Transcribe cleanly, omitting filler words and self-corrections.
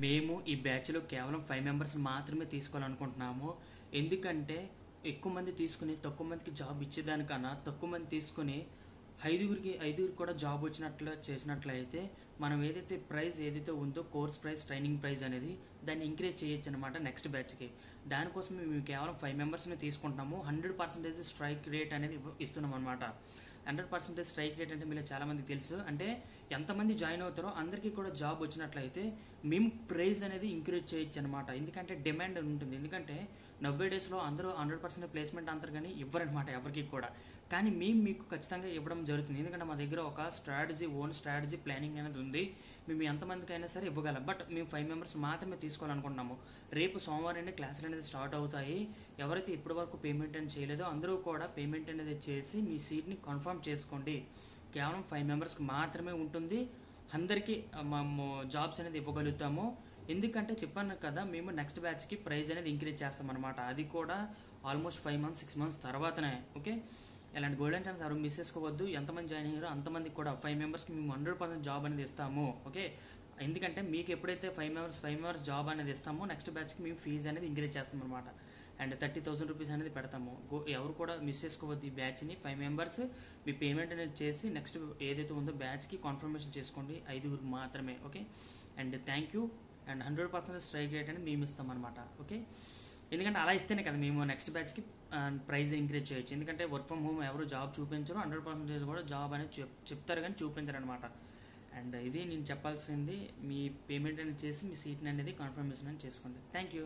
మేము ఈ బ్యాచ్లో కేవలం 5 మెంబర్స్ మాత్రమే తీసుకోవాలనుకుంటున్నాము. ఎందుకంటే ఎక్కువ మంది తీసుకుని తక్కువ మందికి జాబ్ ఇచ్చేదానికన్నా తక్కువ మంది తీసుకుని ఐదుగురికి కూడా జాబ్ వచ్చినట్లు చేసినట్లయితే మనం ఏదైతే ప్రైస్ ఏదైతే ఉందో కోర్స్ ప్రైస్ ట్రైనింగ్ ప్రైస్ అనేది దాన్ని ఇంక్రీజ్ చేయొచ్చు అనమాట నెక్స్ట్ బ్యాచ్కి. దానికోసం మేము కేవలం 5 మెంబర్స్ని తీసుకుంటున్నాము. 100% స్ట్రైక్ రేట్ అనేది ఇస్తున్నాం అనమాట. 100% స్ట్రైక్ రేట్ అంటే మీరు చాలామందికి తెలుసు. అంటే ఎంతమంది జాయిన్ అవుతారో అందరికీ కూడా జాబ్ వచ్చినట్లయితే మేము ప్రైస్ అనేది ఇంక్రీజ్ చేయొచ్చు అనమాట. ఎందుకంటే డిమాండ్ ఉంటుంది. ఎందుకంటే నవ్వే డేస్లో అందరూ 100% ప్లేస్మెంట్ అంటారు కానీ ఇవ్వరనమాట ఎవరికి కూడా. కానీ మేము మీకు ఖచ్చితంగా ఇవ్వడం జరుగుతుంది. ఎందుకంటే మా దగ్గర ఒక ఓన్ స్ట్రాటజీ ప్లానింగ్ అనేది ఉంది. మేము ఎంతమందికైనా సరే ఇవ్వగలం. బట్ మేము 5 మెంబర్స్ మాత్రమే తీసుకోవాలనుకుంటున్నాము. రేపు సోమవారం నుండి క్లాసులు అనేది స్టార్ట్ అవుతాయి. ఎవరైతే ఇప్పటివరకు పేమెంట్ అనేది చేయలేదో అందరూ కూడా పేమెంట్ అనేది చేసి మీ సీట్ని కన్ఫర్మ్ చేసుకోండి. కేవలం 5 మెంబర్స్కి మాత్రమే ఉంటుంది. అందరికీ మేము జాబ్స్ అనేది ఇవ్వగలుగుతాము. ఎందుకంటే చెప్పాను కదా, మేము నెక్స్ట్ బ్యాచ్కి ప్రైస్ అనేది ఇంక్రీజ్ చేస్తామన్నమాట. అది కూడా ఆల్మోస్ట్ 5 మంత్స్ 6 మంత్స్ తర్వాతనే. ఓకే, ఇలాంటి గోల్డెన్ ఛాన్స్ ఎవరు మిస్ చేసుకోవద్దు. ఎంతమంది జాయిన్ అయ్యారో అంతమందికి కూడా 5 మెంబర్స్కి మేము 100% జాబ్ అనేది ఇస్తాము. ఓకే, ఎందుకంటే మీకు ఎప్పుడైతే 5 మెంబర్స్ జాబ్ అనేది ఇస్తామో నెక్స్ట్ బ్యాచ్కి మేము ఫీజు అనేది ఇంక్రీజ్ చేస్తాం అనమాట. అండ్ 30,000 రూపీస్ అనేది పెడతాము. ఎవరు కూడా మిస్ చేసుకోవద్దు ఈ బ్యాచ్ని. 5 మెంబర్స్ మీ పేమెంట్ అనేది చేసి నెక్స్ట్ ఏదైతే ఉందో బ్యాచ్కి కన్ఫర్మేషన్ చేసుకోండి. 5 మాత్రమే. Okay, and thank you. And 100% strike rate అనేది మేము ఇస్తాం అనమాట. ఓకే, ఎందుకంటే అలా ఇస్తేనే కదా మేము నెక్స్ట్ బ్యాచ్కి ప్రైస్ ఇంక్రీజ్ చేయొచ్చు. ఎందుకంటే వర్క్ ఫ్రమ్ హోమ్ ఎవరు జాబ్ చూపించరు, 100% కూడా జాబ్ అనేది చెప్తారు కానీ చూపించరు అనమాట. అండ్ ఇది నేను చెప్పాల్సింది. మీ పేమెంట్ అనేది చేసి మీ సీట్ని అనేది కన్ఫర్మేషన్ అనేది చేసుకోండి. Thank you.